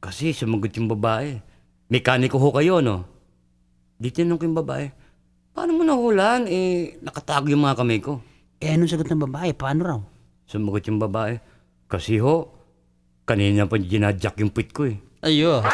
Kasi sumagot yung babae. Mekaniko ho kayo, no? Di tinanong ko yung babae. Paano mo nahulaan? Nakatago yung mga kamay ko. Anong sagot ng babae? Paano raw? Sumagot yung babae. Kasi ho, kanina pa ginadyak yung puwit ko eh. Ayos.